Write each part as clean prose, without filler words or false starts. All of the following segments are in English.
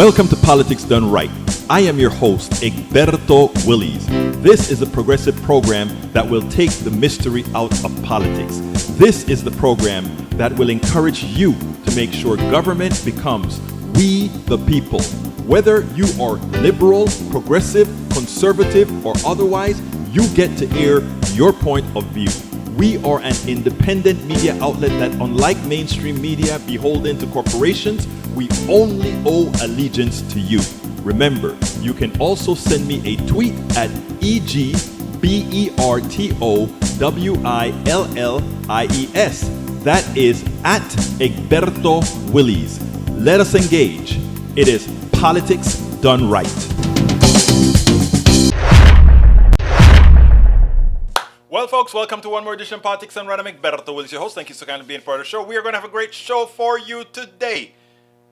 Welcome to Politics Done Right. I am your host, Egberto Willies. This is a progressive program that will take the mystery out of politics. This is the program that will encourage you to make sure government becomes we the people. Whether you are liberal, progressive, conservative, or otherwise, you get to air your point of view. We are an independent media outlet that, unlike mainstream media beholden to corporations, we only owe allegiance to you. Remember, you can also send me a tweet at EGBERTOWILLIES. That is at Egberto Willies. Let us engage. It is Politics Done Right. Well, folks, welcome to one more edition of Politics Done Right. I'm Egberto Willies, your host. Thank you so kindly for being part of the show. We are going to have a great show for you today.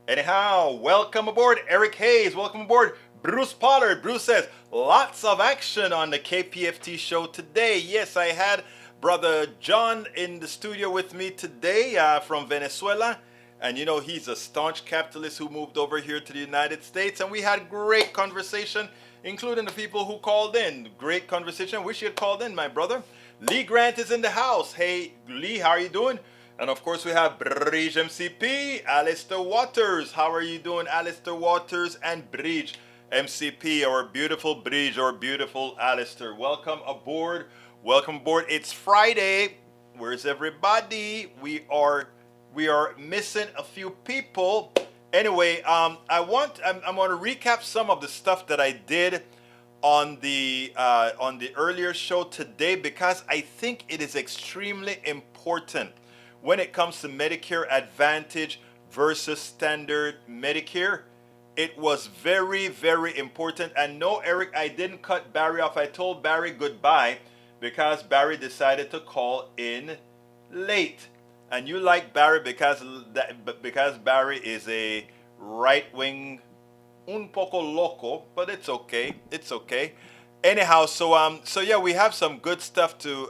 Anyhow, welcome aboard Eric Hayes. Welcome aboard Bruce Pollard. Bruce says, lots of action on the KPFT show today. Yes, I had Brother John in the studio with me today from Venezuela. And you know, he's a staunch capitalist who moved over here to the United States. And we had great conversation, including the people who called in. Great conversation. Wish you had called in, my brother. Lee Grant is in the house. Hey, Lee, how are you doing? And of course, we have Bridge MCP, Alistair Waters. How are you doing, Alistair Waters and Bridge MCP, or beautiful Bridge, or beautiful Alistair? Welcome aboard. Welcome aboard. It's Friday. Where's everybody? We are missing a few people. Anyway, I'm going to recap some of the stuff that I did on the earlier show today, because I think it is extremely important when it comes to Medicare Advantage versus standard Medicare. It was very, very important. And no, Eric, I didn't cut Barry off. I told Barry goodbye because Barry decided to call in late. And you like Barry because Barry is a right-wing un poco loco, but it's okay. It's okay. Anyhow, so yeah, we have some good stuff to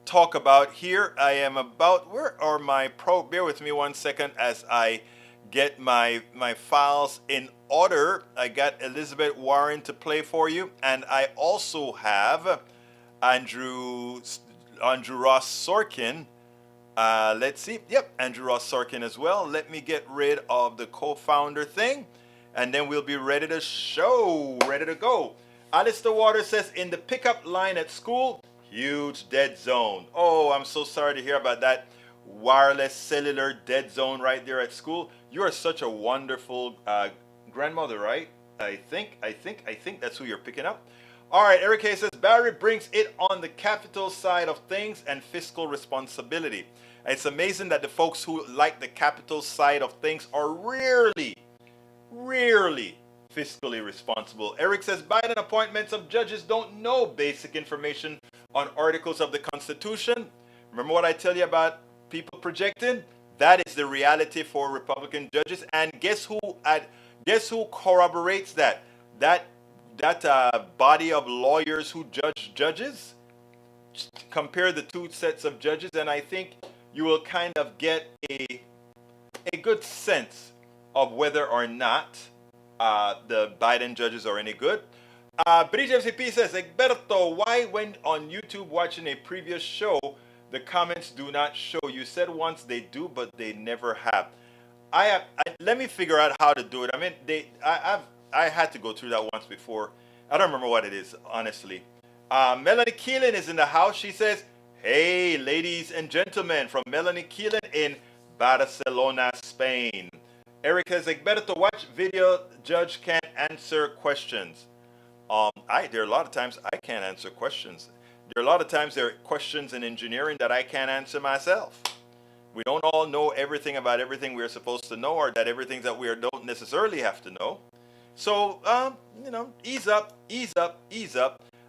talk about here. I am about, where are my bear with me one second as I get my files in order. I got Elizabeth Warren to play for you, and I also have Andrew Ross Sorkin. Let's see. Yep, Andrew Ross Sorkin as well. Let me get rid of the co-founder thing, and then we'll be ready to go. Alistair Waters says, in the pickup line at school, huge dead zone. Oh, I'm so sorry to hear about that wireless cellular dead zone right there at school. You are such a wonderful grandmother, right? I think that's who you're picking up. All right, Eric Hayes says, Barry brings it on the capital side of things and fiscal responsibility. It's amazing that the folks who like the capital side of things are rarely fiscally responsible. Eric says, Biden appointments of judges don't know basic information on articles of the Constitution. Remember what I tell you about people projecting? That is the reality for Republican judges. And guess who corroborates that? That body of lawyers who judge judges. Just compare the two sets of judges, and I think you will kind of get a good sense of whether or not the Biden judges are any good. Bridge FCP says, Egberto, why when on YouTube watching a previous show, the comments do not show? You said once they do, but they never have. Let me figure out how to do it. I mean, I had to go through that once before. I don't remember what it is, honestly. Melanie Keelan is in the house. She says, hey, ladies and gentlemen, from Melanie Keelan in Barcelona, Spain. Eric says, Egberto, watch video, judge can't answer questions. There are a lot of times I can't answer questions. There are a lot of times there are questions in engineering that I can't answer myself. We don't all know everything about everything we're supposed to know, or that everything that we don't necessarily have to know. So, ease up.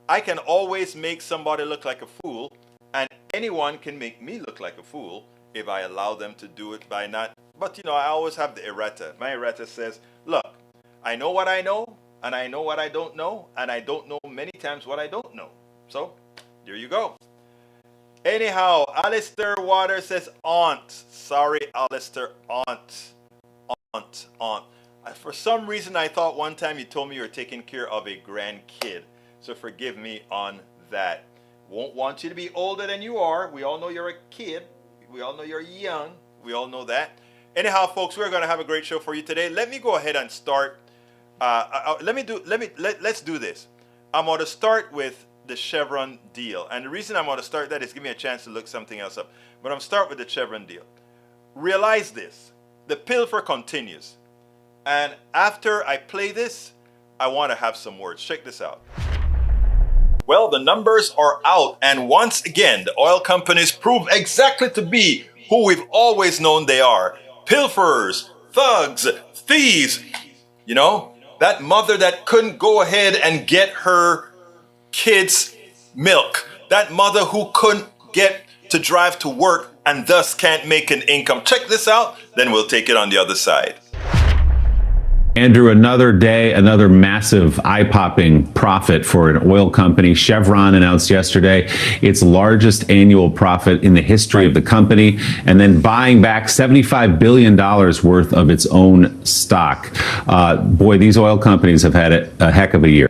I can always make somebody look like a fool, and anyone can make me look like a fool if I allow them to do it by not. But, I always have the errata. My errata says, look, I know what I know, and I know what I don't know, and I don't know many times what I don't know. So, there you go. Anyhow, Alistair Waters says aunt. Sorry, Alistair, aunt. For some reason, I thought one time you told me you were taking care of a grandkid. So forgive me on that. Won't want you to be older than you are. We all know you're a kid. We all know you're young. We all know that. Anyhow, folks, we're going to have a great show for you today. Let me go ahead and start. Let's do this. I'm going to start with the Chevron deal. And the reason I'm going to start that is give me a chance to look something else up. But I'm going to start with the Chevron deal. Realize this. The pilfer continues. And after I play this, I want to have some words. Check this out. Well, the numbers are out. And once again, the oil companies prove exactly to be who we've always known they are. Pilfers, thugs, thieves. You know, that mother that couldn't go ahead and get her kids milk. That mother who couldn't get to drive to work and thus can't make an income. Check this out, then we'll take it on the other side. Andrew, another day, another massive eye-popping profit for an oil company. Chevron announced yesterday its largest annual profit in the history of the company, and then buying back $75 billion worth of its own stock. Boy, these oil companies have had a heck of a year.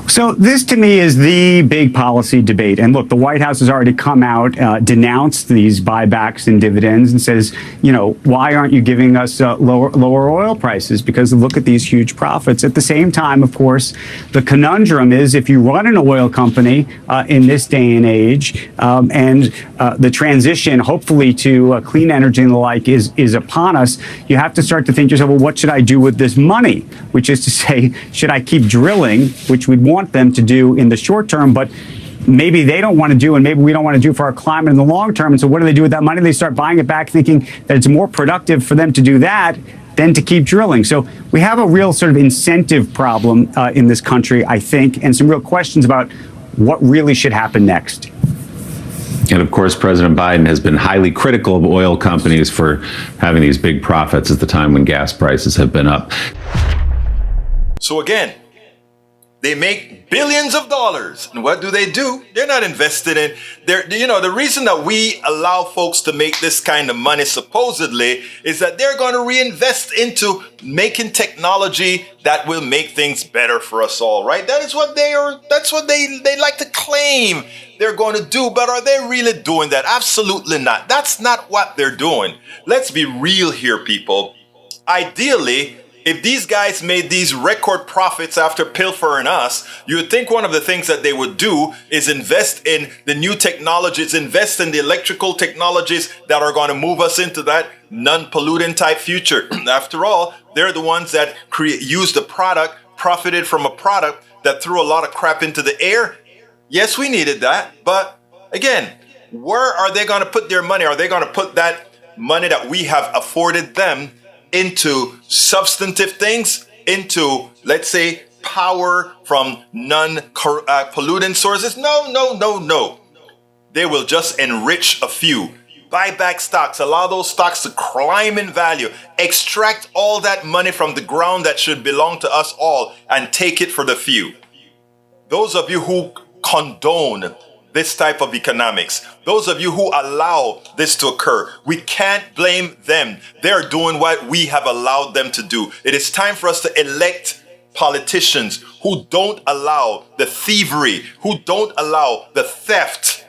So this, to me, is the big policy debate. And look, the White House has already come out, denounced these buybacks and dividends and says, you know, why aren't you giving us lower oil prices? Because look at these huge profits. At the same time, of course, the conundrum is if you run an oil company in this day and age and the transition, hopefully, to clean energy and the like is upon us, you have to start to think to yourself, well, what should I do with this money? Which is to say, should I keep drilling, which we'd want them to do in the short term, but maybe they don't want to do, and maybe we don't want to do for our climate in the long term. And so what do they do with that money? They start buying it back, thinking that it's more productive for them to do that than to keep drilling. So we have a real sort of incentive problem in this country, I think, and some real questions about what really should happen next. And of course, President Biden has been highly critical of oil companies for having these big profits at the time when gas prices have been up. So again, they make billions of dollars. And what do? They're not invested in, the reason that we allow folks to make this kind of money supposedly is that they're going to reinvest into making technology that will make things better for us all, right? That's what they like to claim they're going to do. But are they really doing that? Absolutely not. That's not what they're doing. Let's be real here, people. Ideally, if these guys made these record profits after pilfering us, you would think one of the things that they would do is invest in the new technologies, invest in the electrical technologies that are going to move us into that non-pollutant type future. After all, they're the ones that used the product, profited from a product that threw a lot of crap into the air. Yes, we needed that. But again, where are they going to put their money? Are they going to put that money that we have afforded them into substantive things, into, let's say, power from non-pollutant sources? No. They will just enrich a few. Buy back stocks, allow those stocks to climb in value, extract all that money from the ground that should belong to us all, and take it for the few. Those of you who condone this type of economics, those of you who allow this to occur, we can't blame them. They're doing what we have allowed them to do. It is time for us to elect politicians who don't allow the thievery, who don't allow the theft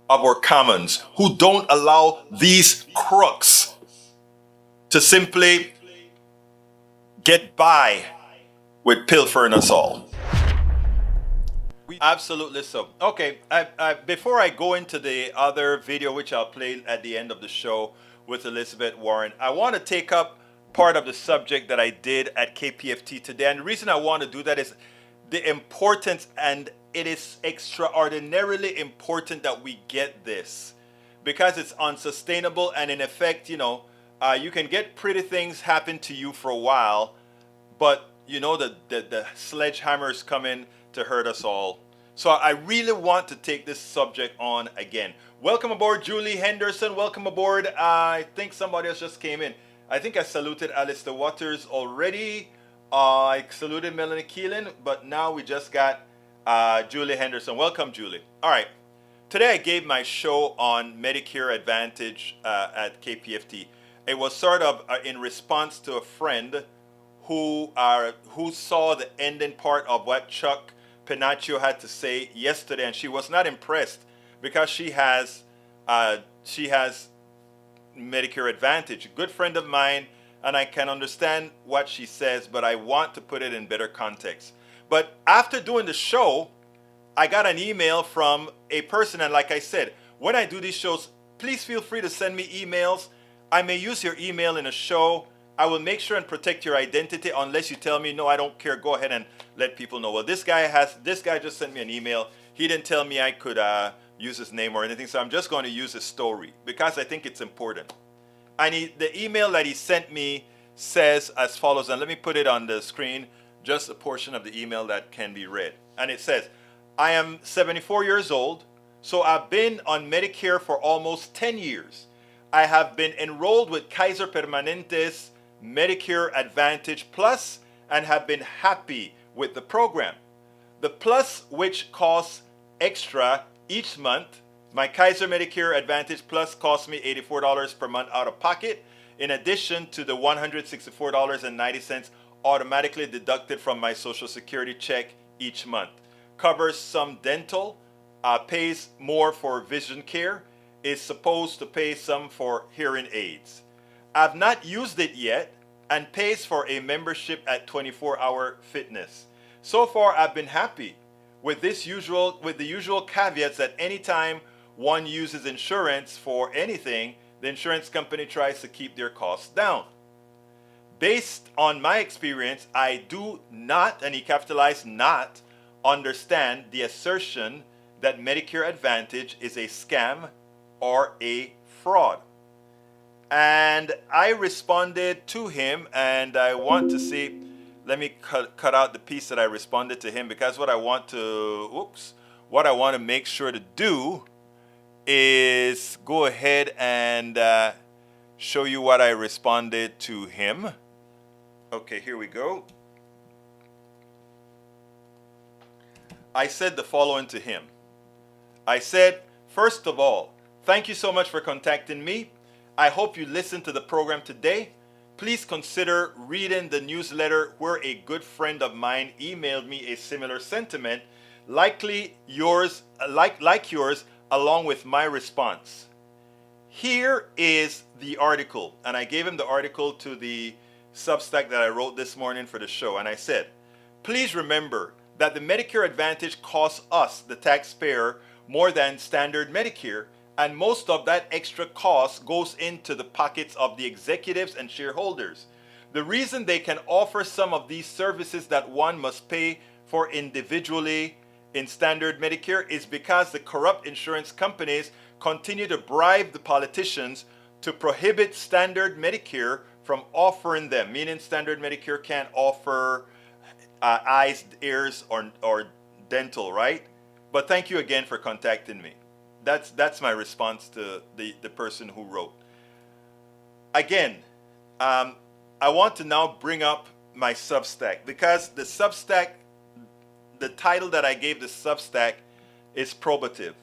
of our commons, who don't allow these crooks to simply get by with pilfering us all. Absolutely so. Okay, before I go into the other video, which I'll play at the end of the show with Elizabeth Warren, I want to take up part of the subject that I did at KPFT today. And the reason I want to do that is the importance, and it is extraordinarily important that we get this, because it's unsustainable. And in effect, you can get pretty things happen to you for a while, but the sledgehammers come in to hurt us all. So I really want to take this subject on again. Welcome aboard, Julie Henderson. Welcome aboard. I think somebody else just came in. I think I saluted Alistair Waters already. I saluted Melanie Keelan, but now we just got Julie Henderson. Welcome, Julie. All right. Today I gave my show on Medicare Advantage at KPFT. It was sort of in response to a friend who saw the ending part of what Chuck Pinacchio had to say yesterday, and she was not impressed because she has Medicare Advantage. A good friend of mine, and I can understand what she says, but I want to put it in better context. But after doing the show, I got an email from a person, and like I said, when I do these shows, please feel free to send me emails. I may use your email in a show. I will make sure and protect your identity unless you tell me, no, I don't care. Go ahead and let people know. Well, this guy just sent me an email. He didn't tell me I could use his name or anything, so I'm just going to use his story because I think it's important. The email that he sent me says as follows, and let me put it on the screen, just a portion of the email that can be read. And it says, I am 74 years old, so I've been on Medicare for almost 10 years. I have been enrolled with Kaiser Permanente's Medicare Advantage Plus and have been happy with the program. The Plus, which costs extra each month, my Kaiser Medicare Advantage Plus costs me $84 per month out of pocket, in addition to the $164.90 automatically deducted from my Social Security check each month. Covers some dental, pays more for vision care, is supposed to pay some for hearing aids. I've not used it yet and pays for a membership at 24-Hour Fitness. So far, I've been happy with the usual caveats that anytime one uses insurance for anything, the insurance company tries to keep their costs down. Based on my experience, I do not, and he capitalized not, understand the assertion that Medicare Advantage is a scam or a fraud. And I responded to him, and I want to see, let me cut out the piece that I responded to him, because what I want to make sure to do is go ahead and show you what I responded to him. Okay, here we go. I said the following to him. I said, first of all, thank you so much for contacting me. I hope you listened to the program today. Please consider reading the newsletter where a good friend of mine emailed me a similar sentiment, likely yours, like yours, along with my response. Here is the article, and I gave him the article to the Substack that I wrote this morning for the show, and I said, please remember that the Medicare Advantage costs us, the taxpayer, more than standard Medicare, and most of that extra cost goes into the pockets of the executives and shareholders. The reason they can offer some of these services that one must pay for individually in standard Medicare is because the corrupt insurance companies continue to bribe the politicians to prohibit standard Medicare from offering them, meaning standard Medicare can't offer eyes, ears, or dental, right? But thank you again for contacting me. That's my response to the person who wrote. Again, I want to now bring up my Substack, because the Substack, the title that I gave the Substack is probative.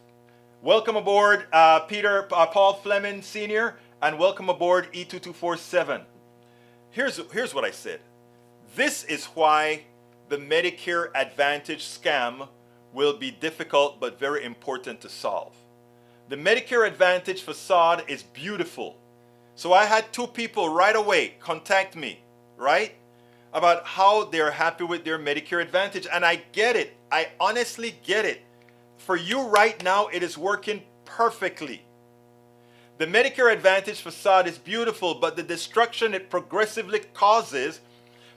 Welcome aboard Paul Fleming Sr., and welcome aboard E2247. Here's what I said. This is why the Medicare Advantage scam will be difficult but very important to solve. The Medicare Advantage facade is beautiful. So I had two people right away contact me, right? About how they're happy with their Medicare Advantage. And I get it. I honestly get it. For you right now, it is working perfectly. The Medicare Advantage facade is beautiful, but the destruction it progressively causes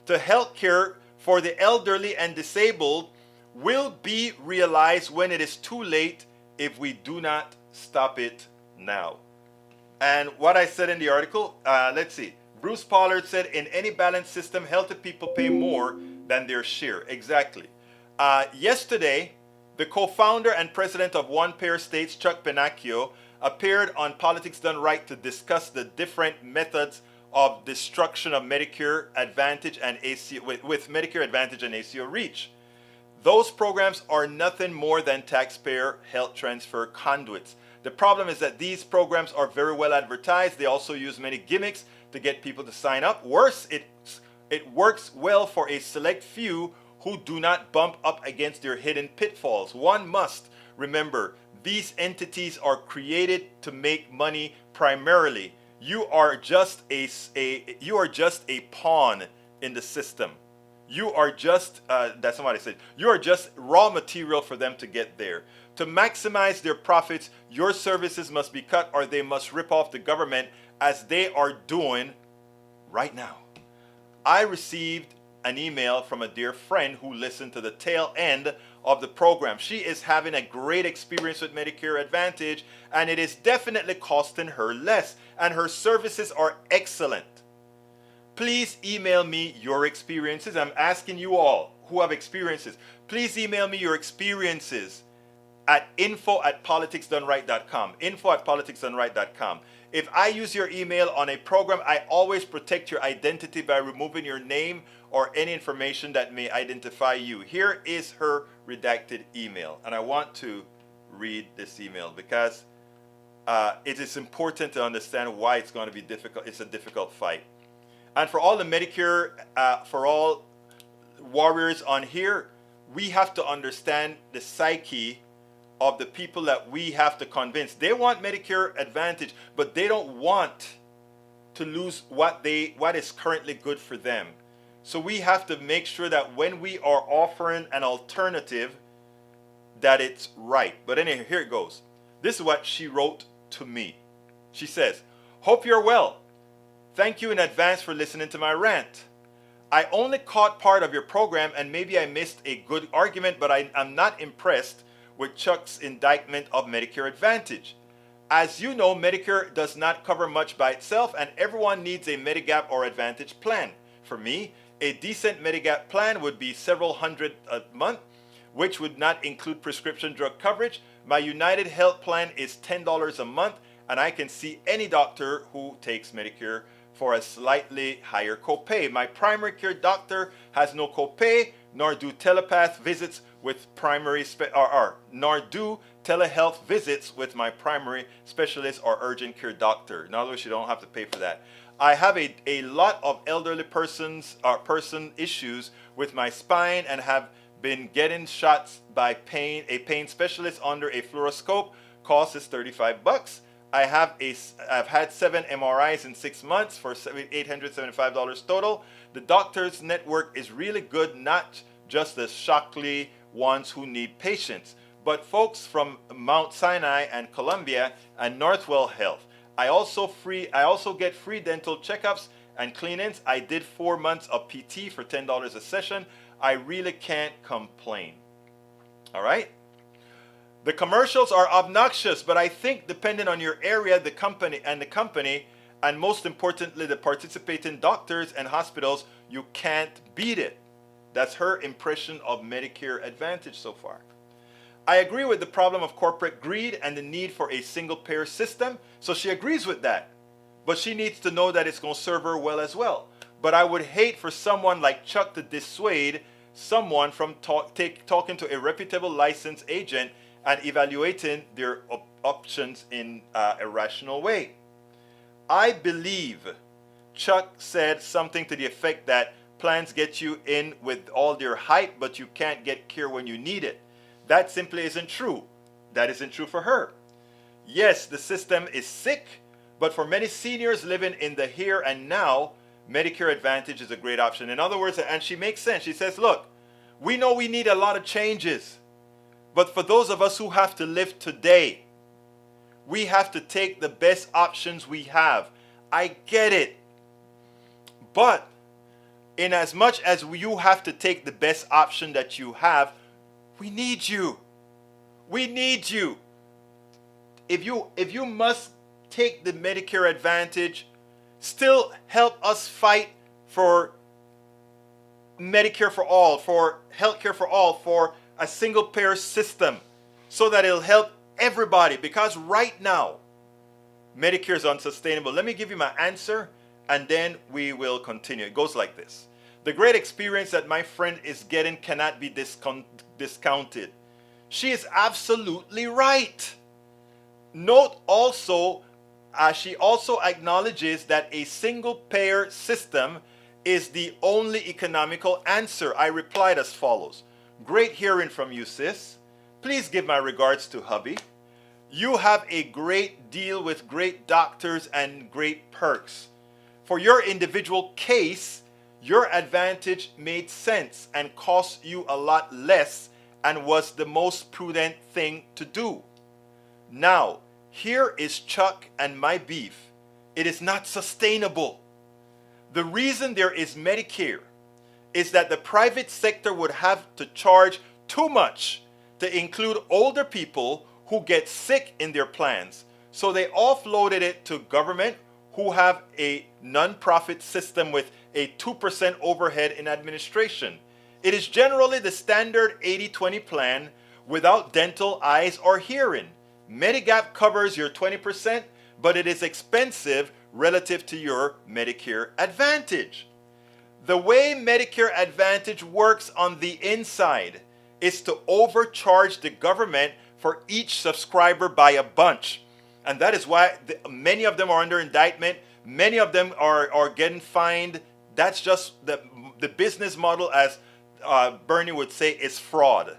to health care for the elderly and disabled will be realized when it is too late if we do not stop it now. And what I said in the article, let's see. Bruce Pollard said, in any balanced system, healthy people pay more than their share. Exactly. Yesterday, the co-founder and president of One Pair States, Chuck Pinacchio, appeared on Politics Done Right to discuss the different methods of destruction of Medicare Advantage and ACO with Medicare Advantage and ACO REACH. Those programs are nothing more than taxpayer health transfer conduits. The problem is that these programs are very well advertised. They also use many gimmicks to get people to sign up. Worse, it works well for a select few who do not bump up against their hidden pitfalls. One must remember, these entities are created to make money primarily. You are just a pawn in the system. You are just, that's not what I said, you are just raw material for them to get there. To maximize their profits, your services must be cut or they must rip off the government, as they are doing right now. I received an email from a dear friend who listened to the tail end of the program. She is having a great experience with Medicare Advantage, and it is definitely costing her less, and her services are excellent. Please email me your experiences. I'm asking you all who have experiences, please email me your experiences at info@politicsdoneright.com. info@politicsdoneright.com. If I use your email on a program, I always protect your identity by removing your name or any information that may identify you. Here is her redacted email, and I want to read this email because it is important to understand why it's going to be difficult. It's a difficult fight. And for all the Medicare, for all warriors on here, we have to understand the psyche of the people that we have to convince. They want Medicare Advantage, but they don't want to lose what is currently good for them. So we have to make sure that when we are offering an alternative, that it's right. But anyway, here it goes. This is what she wrote to me. She says, "Hope you're well. Thank you in advance for listening to my rant. I only caught part of your program and maybe I missed a good argument, but I'm not impressed with Chuck's indictment of Medicare Advantage. As you know, Medicare does not cover much by itself, and everyone needs a Medigap or Advantage plan. For me, a decent Medigap plan would be several hundred a month, which would not include prescription drug coverage. My United Health plan is $10 a month, and I can see any doctor who takes Medicare for a slightly higher copay. My primary care doctor has no copay, nor do telehealth visits with my primary specialist or urgent care doctor. In other words, you don't have to pay for that. I have a lot of elderly person issues with my spine and have been getting shots by a pain specialist under a fluoroscope. Cost is $35. I've had 7 MRIs in 6 months for $875 total. The doctor's network is really good, not just the Shockley ones who need patients, but folks from Mount Sinai and Columbia and Northwell Health. I also get free dental checkups and cleanings. I did 4 months of PT for $10 a session. I really can't complain." All right. The commercials are obnoxious, but I think depending on your area, the company, and most importantly, the participating doctors and hospitals, you can't beat it. That's her impression of Medicare Advantage so far. I agree with the problem of corporate greed and the need for a single payer system, so she agrees with that. But she needs to know that it's going to serve her well as well. But I would hate for someone like Chuck to dissuade someone from talking to a reputable licensed agent and evaluating their options in a rational way. I believe Chuck said something to the effect that plans get you in with all their hype, but you can't get care when you need it. That simply isn't true. That isn't true for her. Yes, the system is sick, but for many seniors living in the here and now, Medicare Advantage is a great option. In other words, and she makes sense. She says, look, we know we need a lot of changes, but for those of us who have to live today, we have to take the best options we have. I get it. But in as much as you have to take the best option that you have, we need you. We need you. If you must take the Medicare Advantage, still help us fight for Medicare for all, for healthcare for all, for a single payer system, so that it'll help everybody. Because right now, Medicare is unsustainable. Let me give you my answer, and then we will continue. It goes like this. The great experience that my friend is getting cannot be discounted. She is absolutely right. Note also, she also acknowledges that a single payer system is the only economical answer. I replied as follows: great hearing from you, sis. Please give my regards to hubby. You have a great deal with great doctors and great perks. For your individual case, your advantage made sense and cost you a lot less and was the most prudent thing to do. Now, here is Chuck and my beef. It is not sustainable. The reason there is Medicare is that the private sector would have to charge too much to include older people who get sick in their plans. So they offloaded it to government, who have a non-profit system with a 2% overhead in administration. It is generally the standard 80-20 plan without dental, eyes, or hearing. Medigap covers your 20%, but it is expensive relative to your Medicare Advantage. The way Medicare Advantage works on the inside is to overcharge the government for each subscriber by a bunch. And that is why many of them are under indictment. Many of them are getting fined. That's just the business model, as Bernie would say, is fraud.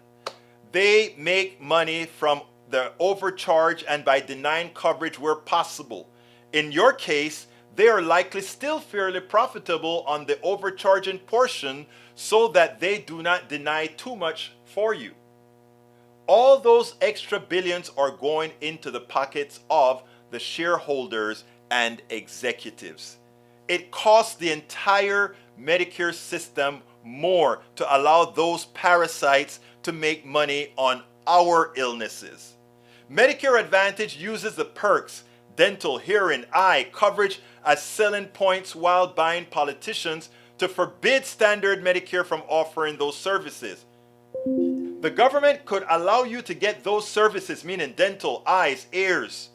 They make money from the overcharge and by denying coverage where possible. In your case, they are likely still fairly profitable on the overcharging portion so that they do not deny too much for you. All those extra billions are going into the pockets of the shareholders and executives. It costs the entire Medicare system more to allow those parasites to make money on our illnesses. Medicare Advantage uses the perks, dental, hearing, eye coverage as selling points while buying politicians to forbid standard Medicare from offering those services. The government could allow you to get those services, meaning dental, eyes, ears,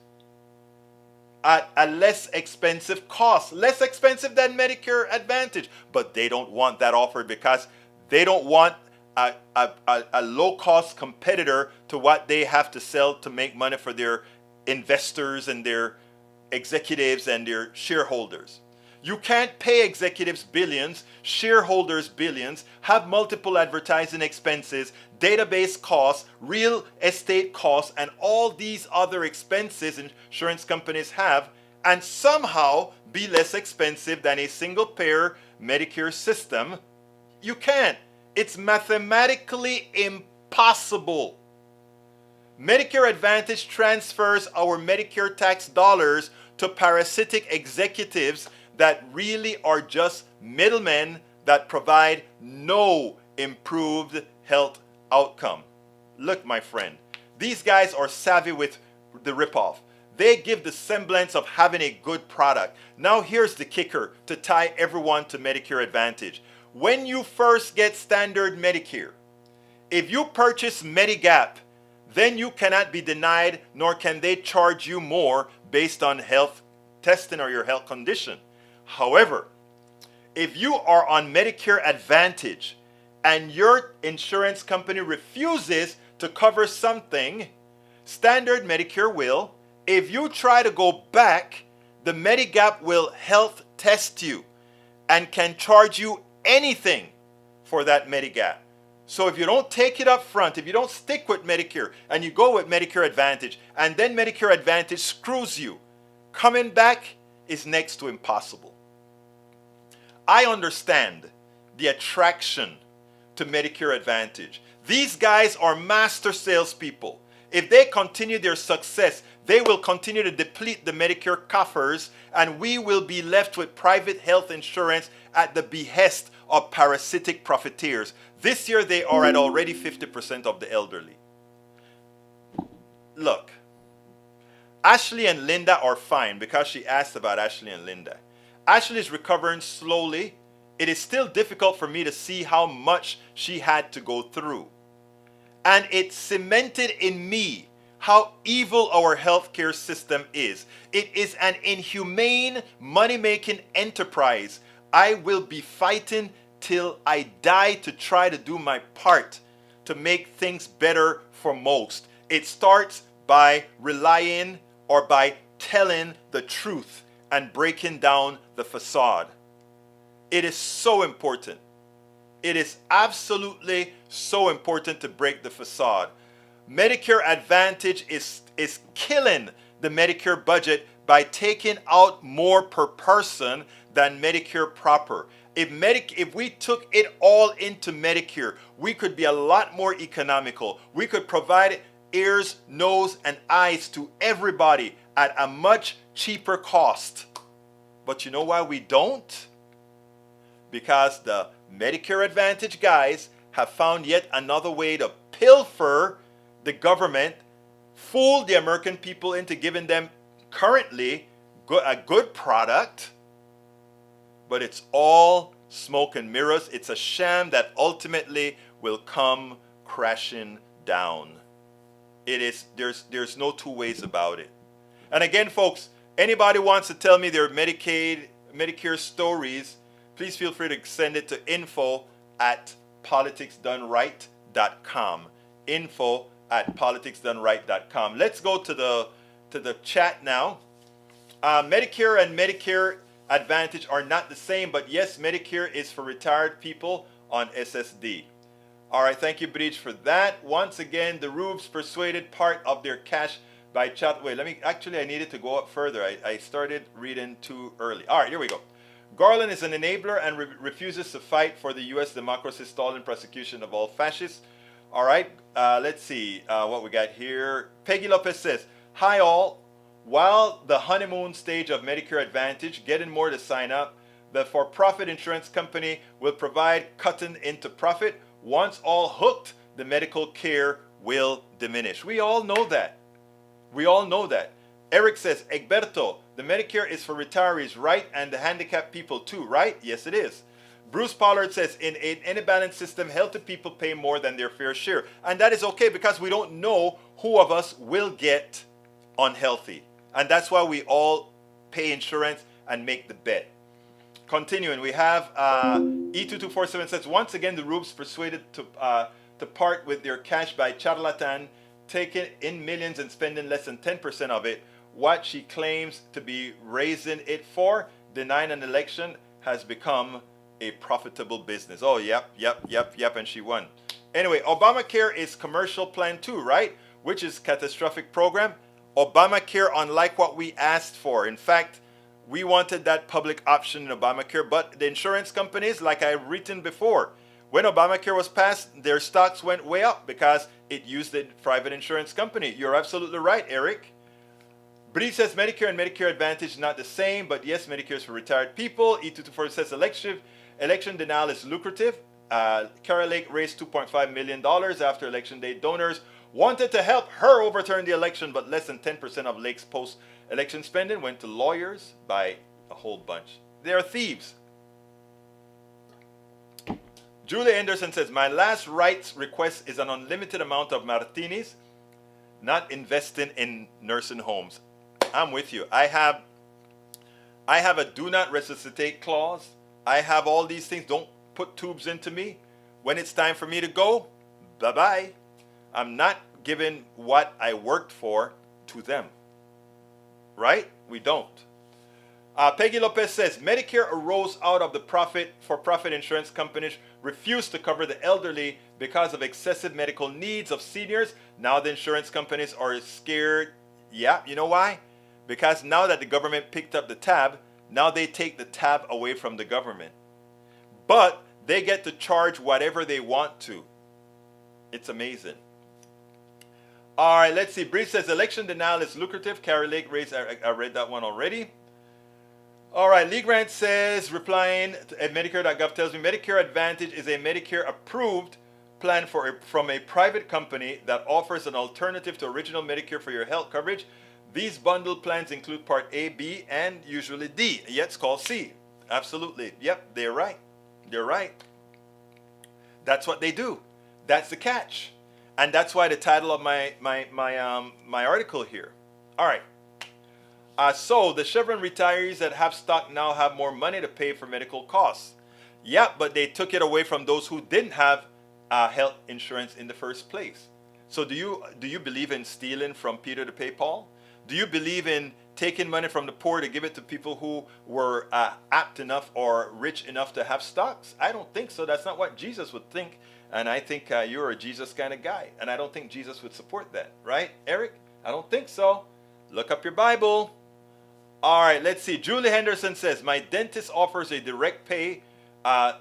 at a less expensive cost, less expensive than Medicare Advantage. But they don't want that offered because they don't want a low-cost competitor to what they have to sell to make money for their investors and their executives and their shareholders. You can't pay executives billions, shareholders billions, have multiple advertising expenses, database costs, real estate costs, and all these other expenses insurance companies have, and somehow be less expensive than a single-payer Medicare system. You can't. It's mathematically impossible. Medicare Advantage transfers our Medicare tax dollars to parasitic executives that really are just middlemen that provide no improved health outcome. Look, my friend, these guys are savvy with the ripoff. They give the semblance of having a good product. Now here's the kicker to tie everyone to Medicare Advantage. When you first get standard Medicare, if you purchase Medigap, then you cannot be denied, nor can they charge you more based on health testing or your health condition. However, if you are on Medicare Advantage and your insurance company refuses to cover something, standard Medicare will. If you try to go back, the Medigap will health test you and can charge you anything for that Medigap. So if you don't take it up front, if you don't stick with Medicare and you go with Medicare Advantage and then Medicare Advantage screws you, coming back is next to impossible. I understand the attraction to Medicare Advantage. These guys are master salespeople. If they continue their success, they will continue to deplete the Medicare coffers, and we will be left with private health insurance at the behest of parasitic profiteers. This year, they are at already 50% of the elderly. Look, Ashley and Linda are fine because she asked about Ashley and Linda. Ashley is recovering slowly. It is still difficult for me to see how much she had to go through. And it cemented in me how evil our healthcare system is. It is an inhumane, money-making enterprise. I will be fighting till I die to try to do my part to make things better for most. It starts by relying or by telling the truth and breaking down the facade. It is so important. It is absolutely so important to break the facade. Medicare Advantage is killing the Medicare budget by taking out more per person than Medicare proper. If we took it all into Medicare, we could be a lot more economical. We could provide ears, nose, and eyes to everybody at a much cheaper cost. But you know why we don't? Because the Medicare Advantage guys have found yet another way to pilfer the government, fool the American people into giving them currently a good product, but it's all smoke and mirrors. It's a sham that ultimately will come crashing down. It is, there's no two ways about it. And again, folks, anybody wants to tell me their Medicare stories, please feel free to send it to info@politicsdoneright.com. info@politicsdoneright.com. Let's go to the chat now. Medicare and Medicare Advantage are not the same, but yes, Medicare is for retired people on SSD. All right, thank you, Bridge, for that. Once again, the Rubes persuaded part of their cash by chat. Wait, I needed to go up further. I started reading too early. All right, here we go. Garland is an enabler and refuses to fight for the U.S. democracy's stalling prosecution of all fascists. All right, let's see what we got here. Peggy Lopez says, hi all. While the honeymoon stage of Medicare Advantage, getting more to sign up, the for-profit insurance company will provide cutting into profit. Once all hooked, the medical care will diminish. We all know that. We all know that. Eric says, Egberto, the Medicare is for retirees, right? And the handicapped people too, right? Yes, it is. Bruce Pollard says, in any balanced system, healthy people pay more than their fair share. And that is okay because we don't know who of us will get unhealthy. And that's why we all pay insurance and make the bet. Continuing, we have E2247 says, once again, the Rubes persuaded to part with their cash by charlatan, taking in millions and spending less than 10% of it. What she claims to be raising it for, denying an election, has become a profitable business. Oh, yep, and she won. Anyway, Obamacare is commercial plan too, right? Which is catastrophic program. Obamacare, unlike what we asked for. In fact, we wanted that public option in Obamacare, but the insurance companies, like I've written before, when Obamacare was passed, their stocks went way up because it used the private insurance company. You're absolutely right, Eric. Bree says Medicare and Medicare Advantage not the same, but yes, Medicare is for retired people. E224 says election denial is lucrative. Kara Lake raised $2.5 million after election day. Donors wanted to help her overturn the election, but less than 10% of Lake's post-election spending went to lawyers by a whole bunch. They are thieves. Julia Anderson says, my last rights request is an unlimited amount of martinis, not investing in nursing homes. I'm with you. I have a do not resuscitate clause. I have all these things. Don't put tubes into me. When it's time for me to go, bye-bye. I'm not giving what I worked for to them. Right? We don't. Peggy Lopez says, Medicare arose out of the for-profit insurance companies refused to cover the elderly because of excessive medical needs of seniors. Now the insurance companies are scared. Yeah, you know why? Because now that the government picked up the tab, now they take the tab away from the government. But they get to charge whatever they want to. It's amazing. All right, let's see. Bree says election denial is lucrative. Carrie Lake raised, I read that one already. All right, Lee Grant says, replying at Medicare.gov tells me Medicare Advantage is a Medicare approved plan from a private company that offers an alternative to original Medicare for your health coverage. These bundled plans include Part A, B, and usually D. Yet it's called C. Absolutely. Yep, they're right. They're right. That's what they do. That's the catch. And that's why the title of my article here. All right. So the Chevron retirees that have stock now have more money to pay for medical costs. Yeah, but they took it away from those who didn't have health insurance in the first place. So do you believe in stealing from Peter to pay Paul? Do you believe in taking money from the poor to give it to people who were apt enough or rich enough to have stocks? I don't think so. That's not what Jesus would think. And I think you're a Jesus kind of guy. And I don't think Jesus would support that. Right, Eric? I don't think so. Look up your Bible. All right, let's see. Julie Henderson says, my dentist offers a direct pay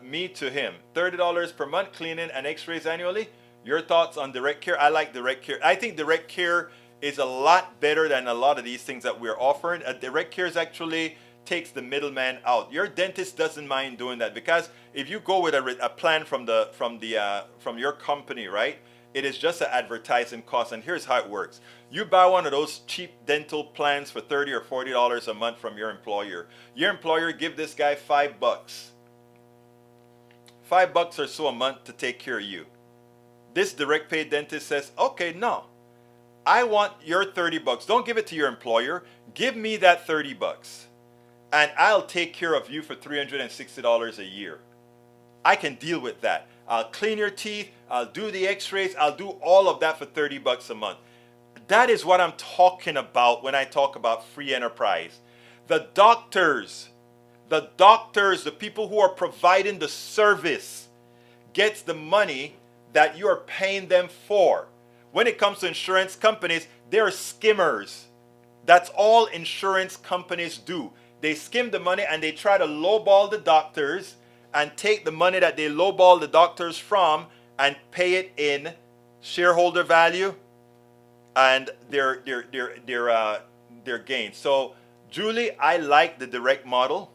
me to him. $30 per month, cleaning and x-rays annually. Your thoughts on direct care? I like direct care. I think direct care is a lot better than a lot of these things that we're offering. Direct care is actually takes the middleman out. Your dentist doesn't mind doing that, because if you go with a plan from your company, right? It is just an advertising cost, and here's how it works. You buy one of those cheap dental plans for $30 or $40 a month from your employer. Your employer give this guy $5. $5 or so a month to take care of you. This direct pay dentist says, okay, no, I want your $30. Don't give it to your employer. Give me that $30, and I'll take care of you for $360 a year. I can deal with that. I'll clean your teeth. I'll do the x-rays. I'll do all of that for $30 a month. That is what I'm talking about when I talk about free enterprise. The doctors, the people who are providing the service gets the money that you are paying them for. When it comes to insurance companies, they're skimmers. That's all insurance companies do. They skim the money and they try to lowball the doctors and take the money that they lowball the doctors from and pay it in shareholder value and their gain. So, Julie, I like the direct model.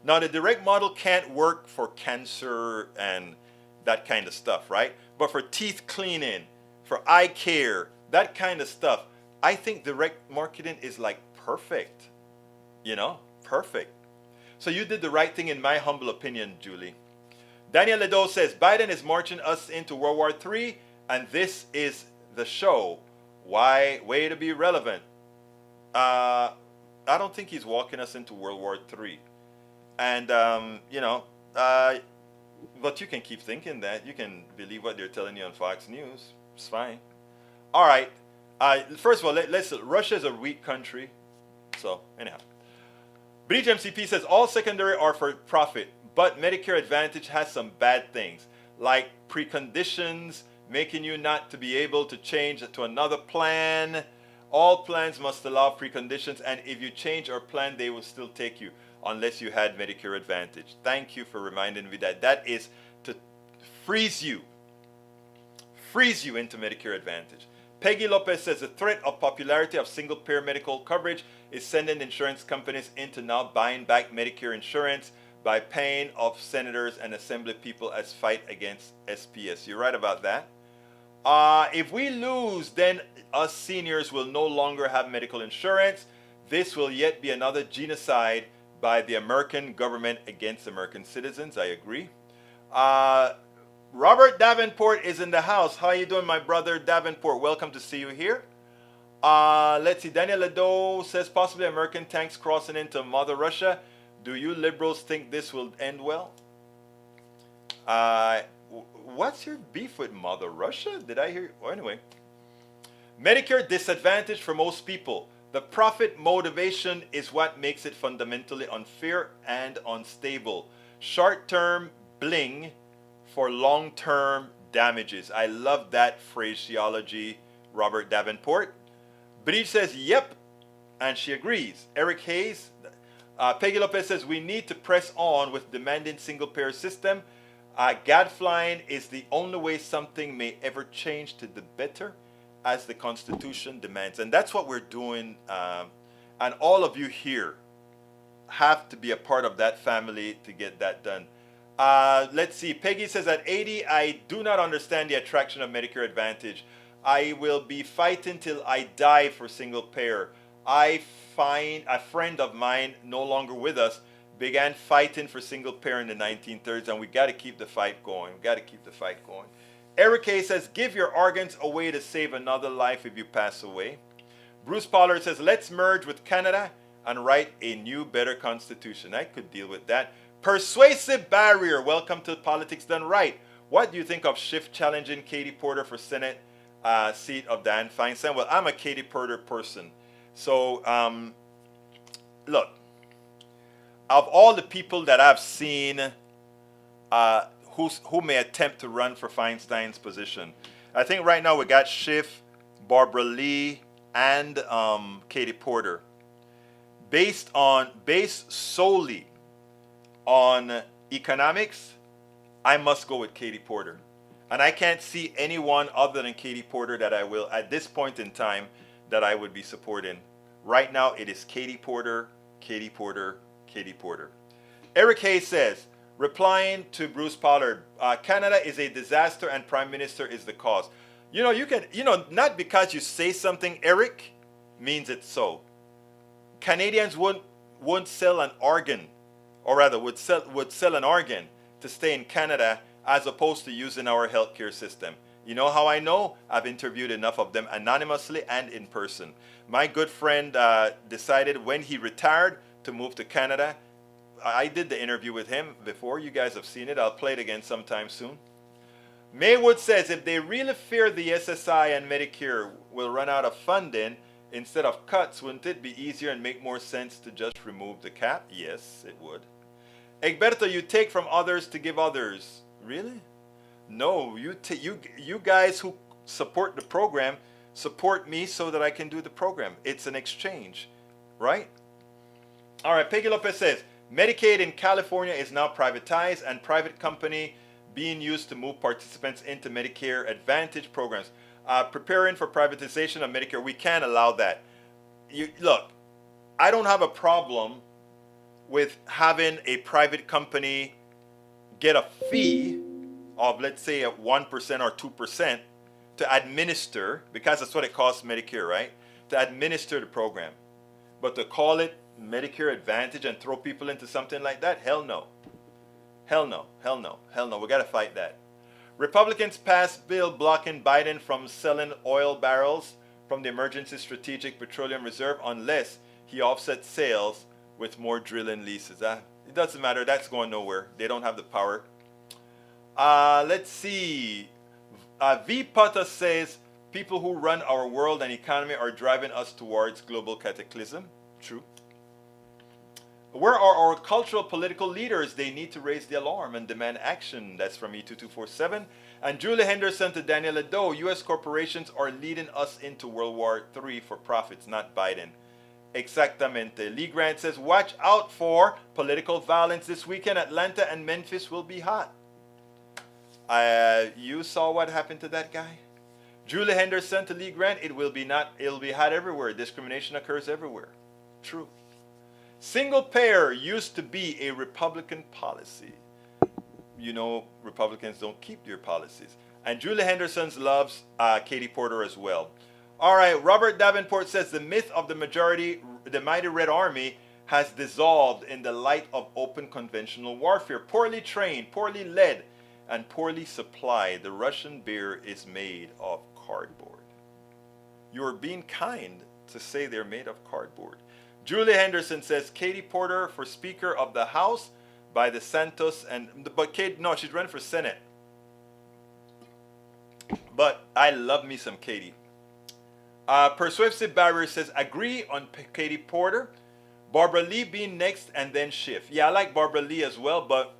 Now, the direct model can't work for cancer and that kind of stuff, right? But for teeth cleaning, for eye care, that kind of stuff, I think direct marketing is like perfect. You know, perfect. So you did the right thing in my humble opinion, Julie. Daniel Ledo says, Biden is marching us into World War III, and this is the show. Why? Way to be relevant. I don't think he's walking us into World War III. And, but you can keep thinking that. You can believe what they're telling you on Fox News. It's fine. All right. First of all, Russia is a weak country. So, anyhow. Breach MCP says all secondary are for profit, but Medicare Advantage has some bad things, like preconditions, making you not to be able to change to another plan. All plans must allow preconditions, and if you change our plan, they will still take you, unless you had Medicare Advantage. Thank you for reminding me that. That is to freeze you into Medicare Advantage. Peggy Lopez says the threat of popularity of single-payer medical coverage is sending insurance companies into now buying back Medicare insurance by paying off senators and assembly people as fight against SPS. You're right about that. If we lose, then us seniors will no longer have medical insurance. This will yet be another genocide by the American government against American citizens. I agree. Robert Davenport is in the house. How you doing, my brother Davenport? Welcome to see you here. Let's see. Daniel Ledo says possibly American tanks crossing into Mother Russia. Do you liberals think this will end well? What's your beef with Mother Russia? Did I hear? Well, anyway. Medicare disadvantage for most people. The profit motivation is what makes it fundamentally unfair and unstable. Short-term bling for long-term damages. I love that phraseology, Robert Davenport. Breach says, yep, and she agrees. Eric Hayes, Peggy Lopez says, we need to press on with demanding single-payer system. Gadflying is the only way something may ever change to the better, as the Constitution demands. And that's what we're doing. And all of you here have to be a part of that family to get that done. Let's see. Peggy says, at 80, I do not understand the attraction of Medicare Advantage. I will be fighting till I die for single payer. I find a friend of mine, no longer with us, began fighting for single payer in the 1930s, and we got to keep the fight going. Eric K says, give your organs away to save another life if you pass away. Bruce Pollard says, let's merge with Canada and write a new, better constitution. I could deal with that. Persuasive Barrier, welcome to Politics Done Right. What do you think of Schiff challenging Katie Porter for Senate seat of Dan Feinstein? Well, I'm a Katie Porter person. So, look, of all the people that I've seen who may attempt to run for Feinstein's position, I think right now we got Schiff, Barbara Lee, and Katie Porter. Based solely on economics, I must go with Katie Porter. And I can't see anyone other than Katie Porter that I will, at this point in time, that I would be supporting. Right now, it is Katie Porter, Katie Porter, Katie Porter. Eric Hayes says, replying to Bruce Pollard, Canada is a disaster and Prime Minister is the cause. Not because you say something, Eric, means it's so. Canadians won't sell an organ, or rather would sell an organ to stay in Canada as opposed to using our healthcare system. You know how I know? I've interviewed enough of them anonymously and in person. My good friend decided when he retired to move to Canada. I did the interview with him before. You guys have seen it. I'll play it again sometime soon. Maywood says if they really fear the SSI and Medicare will run out of funding instead of cuts, wouldn't it be easier and make more sense to just remove the cap? Yes, it would. Egberto, you take from others to give others. Really? No, you guys who support the program support me so that I can do the program. It's an exchange, right? All right, Peggy Lopez says, Medicaid in California is now privatized and private company being used to move participants into Medicare Advantage programs. Preparing for privatization of Medicare, we can't allow that. Look, I don't have a problem with having a private company get a fee of, let's say, 1% or 2% to administer, because that's what it costs Medicare, right? To administer the program. But to call it Medicare Advantage and throw people into something like that, hell no. Hell no, hell no, hell no. We got to fight that. Republicans passed bill blocking Biden from selling oil barrels from the Emergency Strategic Petroleum Reserve unless he offsets sales with more drilling leases. It doesn't matter. That's going nowhere. They don't have the power. Let's see. V. Potter says, people who run our world and economy are driving us towards global cataclysm. True. Where are our cultural political leaders? They need to raise the alarm and demand action. That's from E2247. And Julie Henderson to Daniel Ado, U.S. corporations are leading us into World War III for profits, not Biden. Exactamente. Lee Grant says, watch out for political violence this weekend. Atlanta and Memphis will be hot. You saw what happened to that guy? Julie Henderson to Lee Grant, it'll be hot everywhere. Discrimination occurs everywhere. True. Single payer used to be a Republican policy. You know, Republicans don't keep their policies. And Julie Henderson loves Katie Porter as well. All right, Robert Davenport says the myth of the mighty Red Army has dissolved in the light of open conventional warfare. Poorly trained, poorly led, and poorly supplied, the Russian beer is made of cardboard. You're being kind to say they're made of cardboard. Julie Henderson says Katie Porter for Speaker of the House by the Santos she's running for Senate. But I love me some Katie. Persuasive Barrier says agree on Katie Porter. Barbara Lee being next and then Schiff. Yeah, I like Barbara Lee as well, but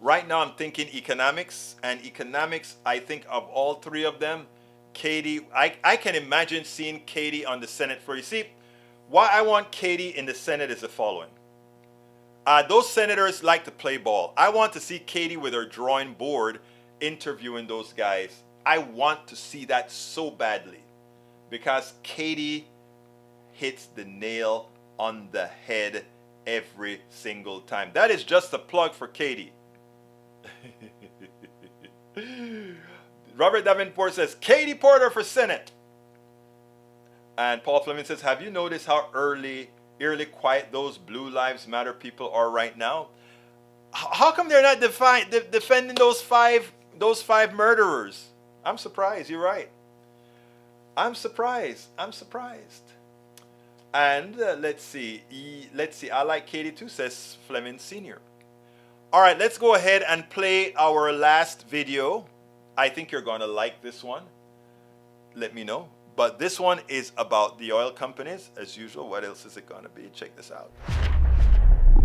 right now I'm thinking economics. And economics, I think of all three of them, Katie, I can imagine seeing Katie on the Senate floor. You see, why I want Katie in the Senate is the following. Those senators like to play ball. I want to see Katie with her drawing board interviewing those guys. I want to see that so badly because Katie hits the nail on the head every single time. That is just a plug for Katie. Robert Davenport says, Katie Porter for Senate. And Paul Fleming says, have you noticed how eerily quiet those Blue Lives Matter people are right now? How come they're not defending those five murderers? I'm surprised. You're right. I'm surprised. And let's see. I like Katie too, says Fleming Sr. All right, let's go ahead and play our last video. I think you're going to like this one. Let me know. But this one is about the oil companies, as usual. What else is it going to be? Check this out.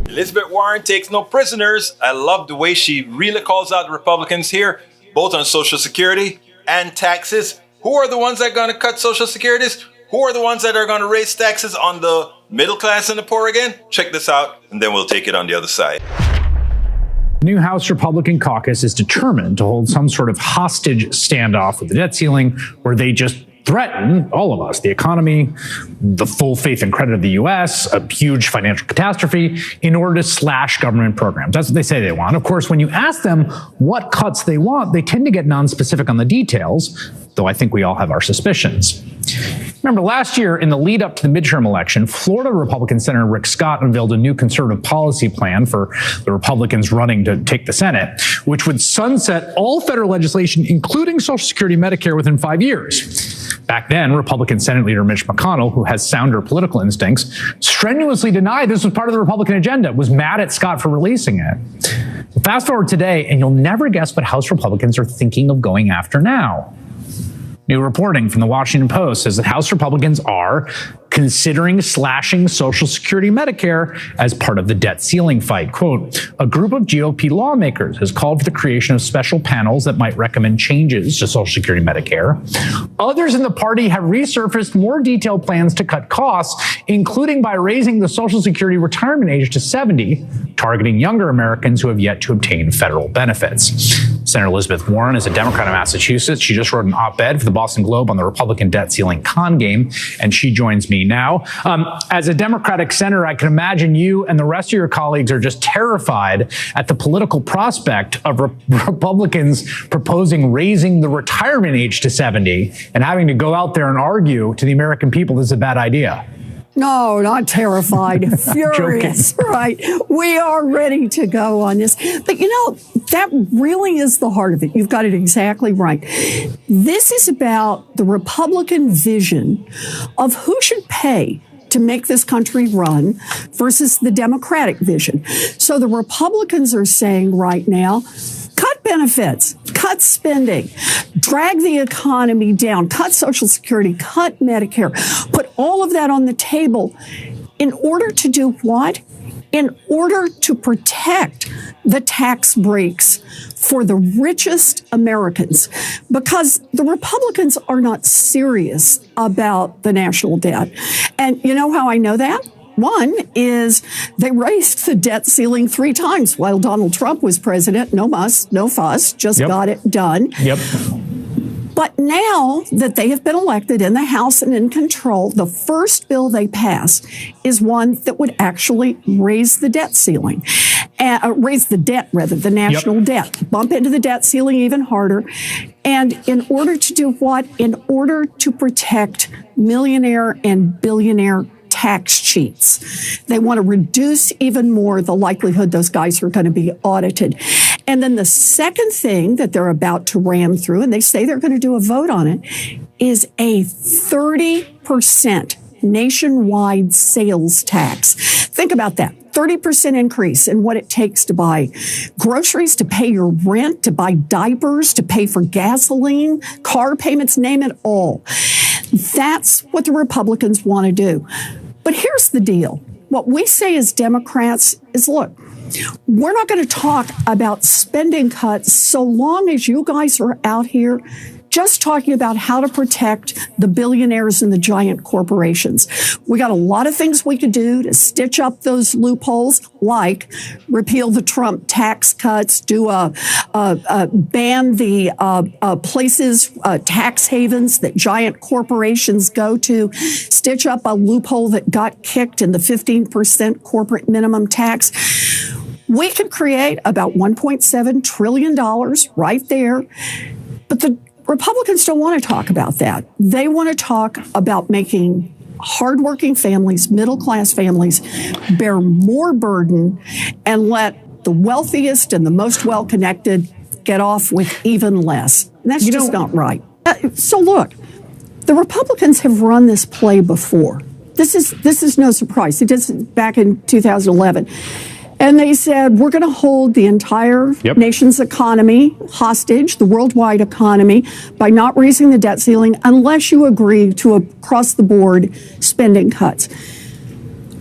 Elizabeth Warren takes no prisoners. I love the way she really calls out the Republicans here, both on Social Security and taxes. Who are the ones that are going to cut Social Securities? Who are the ones that are going to raise taxes on the middle class and the poor again? Check this out, and then we'll take it on the other side. The new House Republican caucus is determined to hold some sort of hostage standoff with the debt ceiling, where they just threaten all of us, the economy, the full faith and credit of the U.S., a huge financial catastrophe, in order to slash government programs. That's what they say they want. Of course, when you ask them what cuts they want, they tend to get non-specific on the details, though I think we all have our suspicions. Remember, last year, in the lead up to the midterm election, Florida Republican Senator Rick Scott unveiled a new conservative policy plan for the Republicans running to take the Senate, which would sunset all federal legislation, including Social Security and Medicare, within 5 years. Back then, Republican Senate leader Mitch McConnell, who has sounder political instincts, strenuously denied this was part of the Republican agenda, was mad at Scott for releasing it. Fast forward today, and you'll never guess what House Republicans are thinking of going after now. New reporting from the Washington Post says that House Republicans are considering slashing Social Security and Medicare as part of the debt ceiling fight. Quote, a group of GOP lawmakers has called for the creation of special panels that might recommend changes to Social Security and Medicare. Others in the party have resurfaced more detailed plans to cut costs, including by raising the Social Security retirement age to 70, targeting younger Americans who have yet to obtain federal benefits. Senator Elizabeth Warren is a Democrat of Massachusetts. She just wrote an op-ed for the Boston Globe on the Republican debt ceiling con game, and she joins me now. As a Democratic senator, I can imagine you and the rest of your colleagues are just terrified at the political prospect of Republicans proposing raising the retirement age to 70 and having to go out there and argue to the American people this is a bad idea. No, not terrified, furious, right? We are ready to go on this. But, you know, that really is the heart of it. You've got it exactly right. This is about the Republican vision of who should pay to make this country run versus the Democratic vision. So the Republicans are saying right now, cut benefits, cut spending, drag the economy down, cut Social Security, cut Medicare, put all of that on the table in order to do what? In order to protect the tax breaks for the richest Americans, because the Republicans are not serious about the national debt. And you know how I know that? One is they raised the debt ceiling 3 times while Donald Trump was president. No muss, no fuss, just got it done. But now that they have been elected in the House and in control, the first bill they pass is one that would actually raise the debt ceiling, raise the debt, rather, the national debt, bump into the debt ceiling even harder. And in order to do what? In order to protect millionaire and billionaire tax cheats. They want to reduce even more the likelihood those guys are going to be audited. And then the second thing that they're about to ram through, and they say they're going to do a vote on it, is a 30% nationwide sales tax. Think about that. 30% increase in what it takes to buy groceries, to pay your rent, to buy diapers, to pay for gasoline, car payments, name it all. That's what the Republicans want to do. But here's the deal. What we say as Democrats is, look, we're not going to talk about spending cuts so long as you guys are out here just talking about how to protect the billionaires and the giant corporations. We got a lot of things we could do to stitch up those loopholes, like repeal the Trump tax cuts, ban the places, tax havens that giant corporations go to, stitch up a loophole that got kicked in the 15% corporate minimum tax. We could create about $1.7 trillion right there. But the Republicans don't want to talk about that. They want to talk about making hardworking families, middle-class families, bear more burden and let the wealthiest and the most well-connected get off with even less. And that's just not right. So look, the Republicans have run this play before. This is no surprise. They did it back in 2011. And they said, we're going to hold the entire nation's economy hostage, the worldwide economy, by not raising the debt ceiling unless you agree to across-the-board spending cuts.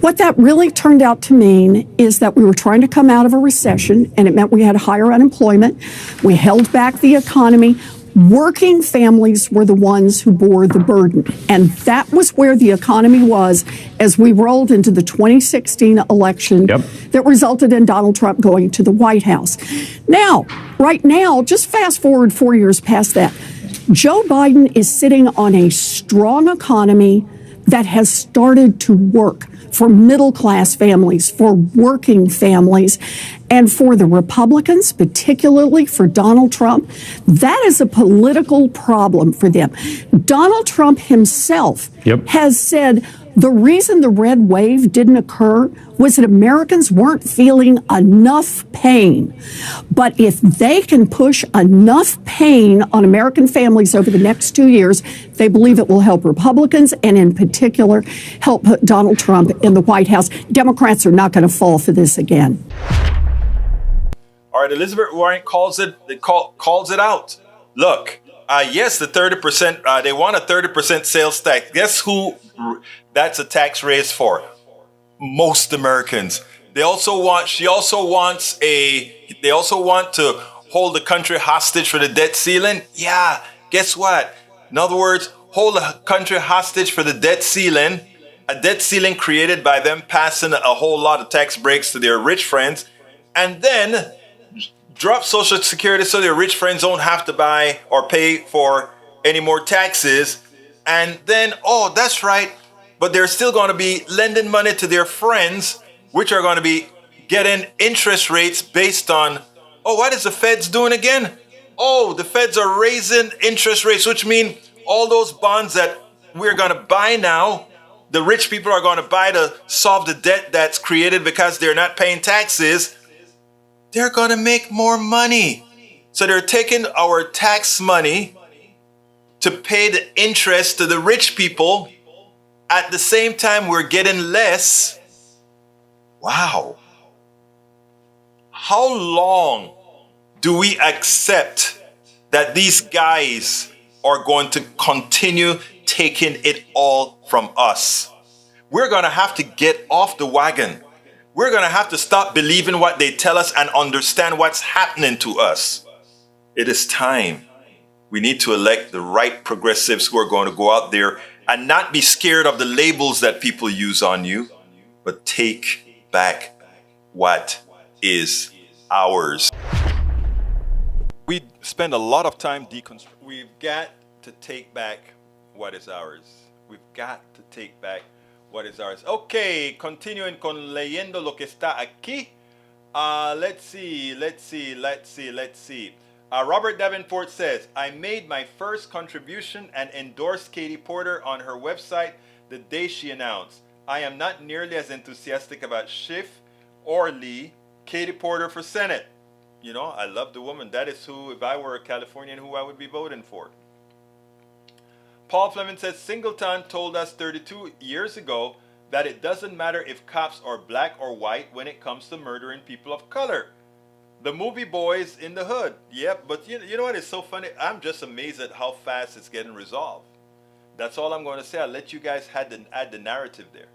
What that really turned out to mean is that we were trying to come out of a recession, and it meant we had higher unemployment. We held back the economy. Working families were the ones who bore the burden. And that was where the economy was as we rolled into the 2016 election that resulted in Donald Trump going to the White House. Now, right now, just fast forward 4 years past that, Joe Biden is sitting on a strong economy that has started to work for middle-class families, for working families, and for the Republicans, particularly for Donald Trump. That is a political problem for them. Donald Trump himself has said the reason the red wave didn't occur was that Americans weren't feeling enough pain. But if they can push enough pain on American families over the next 2 years, they believe it will help Republicans and in particular help Donald Trump in the White House. Democrats are not going to fall for this again. All right, Elizabeth Warren calls it out. Look, yes, the 30%, they want a 30% sales tax. Guess who that's a tax raise for? Most Americans. They also want to hold the country hostage for the debt ceiling. Yeah, guess what? In other words, hold the country hostage for the debt ceiling, a debt ceiling created by them passing a whole lot of tax breaks to their rich friends, and then drop Social Security so their rich friends don't have to buy or pay for any more taxes. And then, oh, that's right, but they're still going to be lending money to their friends, which are going to be getting interest rates based on, oh, what is the Feds doing again? Oh, the Feds are raising interest rates, which mean all those bonds that we're going to buy now, the rich people are going to buy to solve the debt that's created because they're not paying taxes. They're going to make more money. So they're taking our tax money to pay the interest to the rich people. At the same time, we're getting less. Wow. How long do we accept that these guys are going to continue taking it all from us? We're going to have to get off the wagon. We're going to have to stop believing what they tell us and understand what's happening to us. It is time. We need to elect the right progressives who are going to go out there and not be scared of the labels that people use on you, but take back what is ours. We spend a lot of time deconstructing. We've got to take back what is ours. We've got to take back what is ours. Okay, continuing con leyendo lo que está aquí. Let's see. Robert Davenport says, I made my first contribution and endorsed Katie Porter on her website the day she announced. I am not nearly as enthusiastic about Schiff or Lee. Katie Porter for Senate. You know, I love the woman. That is who, if I were a Californian, who I would be voting for. Paul Fleming says, Singleton told us 32 years ago that it doesn't matter if cops are black or white when it comes to murdering people of color. The movie Boys in the Hood. Yep, but you know what is so funny? I'm just amazed at how fast it's getting resolved. That's all I'm going to say. I'll let you guys add the narrative there.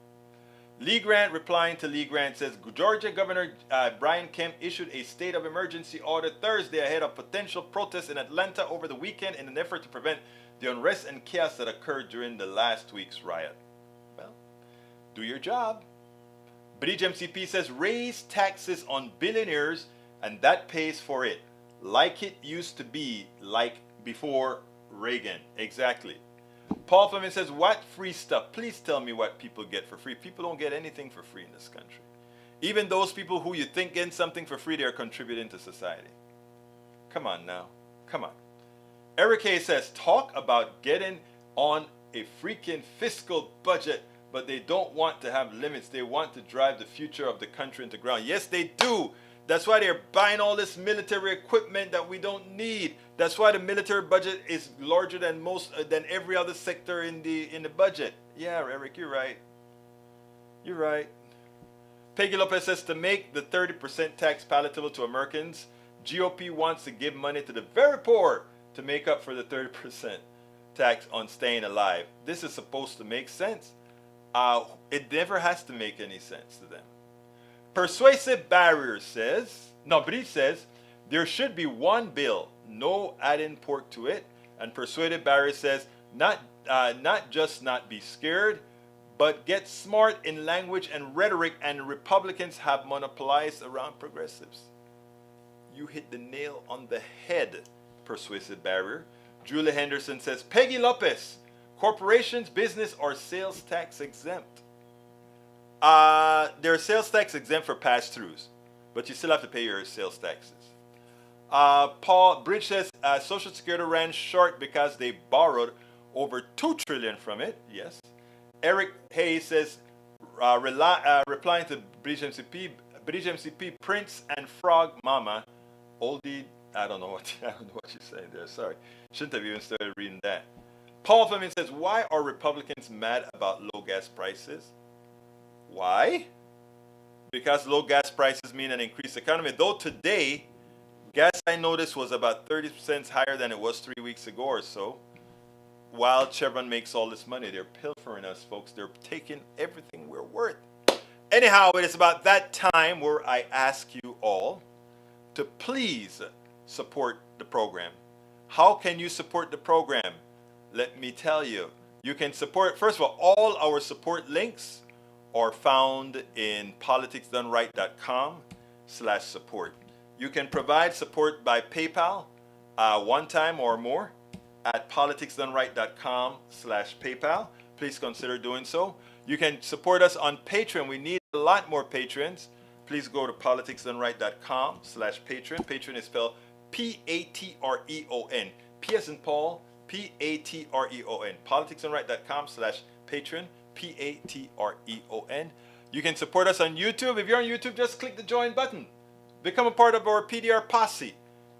Lee Grant, replying to Lee Grant, says, Georgia Governor Brian Kemp issued a state of emergency order Thursday ahead of potential protests in Atlanta over the weekend in an effort to prevent the unrest and chaos that occurred during the last week's riot. Well, do your job. Bridge MCP says, raise taxes on billionaires and that pays for it. Like it used to be, like before Reagan. Exactly. Paul Fleming says, what free stuff? Please tell me what people get for free. People don't get anything for free in this country. Even those people who you think get something for free, they are contributing to society. Come on now. Come on. Eric Hayes says, talk about getting on a freaking fiscal budget, but they don't want to have limits. They want to drive the future of the country into ground. Yes, they do. That's why they're buying all this military equipment that we don't need. That's why the military budget is larger than than every other sector in the budget. Yeah, Eric, you're right. You're right. Peggy Lopez says, to make the 30% tax palatable to Americans, GOP wants to give money to the very poor to make up for the 30% tax on staying alive. This is supposed to make sense. It never has to make any sense to them. Persuasive Barrier says, Breach says, there should be one bill, no adding pork to it. And Persuasive Barrier says, not just not be scared, but get smart in language and rhetoric, and Republicans have monopolized around progressives. You hit the nail on the head, Persuasive Barrier. Julia Henderson says, Peggy Lopez, corporations, business, or sales tax exempt? They're sales tax exempt for pass-throughs, but you still have to pay your sales taxes. Paul Bridge says, Social Security ran short because they borrowed over $2 trillion from it. Yes. Eric Hayes says, replying to Bridge MCP, Prince and Frog Mama, oldie. I don't know what you're saying there. Sorry, shouldn't have even started reading that. Paul Fleming says, why are Republicans mad about low gas prices? Why? Because low gas prices mean an increased economy. Though today, gas I noticed was about 30 cents higher than it was 3 weeks ago or so. While Chevron makes all this money, they're pilfering us, folks. They're taking everything we're worth. Anyhow, it is about that time where I ask you all to please support the program. How can you support the program? Let me tell you. You can support, first of all our support links are found in politicsdoneright.com/support. You can provide support by PayPal one time or more at politicsdoneright.com/PayPal. Please consider doing so. You can support us on Patreon. We need a lot more patrons. Please go to politicsdoneright.com/Patreon. Patreon is spelled Patreon. P as in Paul, Patreon. Politicsdoneright.com/Patreon. Patreon. You can support us on YouTube. If you're on YouTube, just click the join button. Become a part of our PDR posse.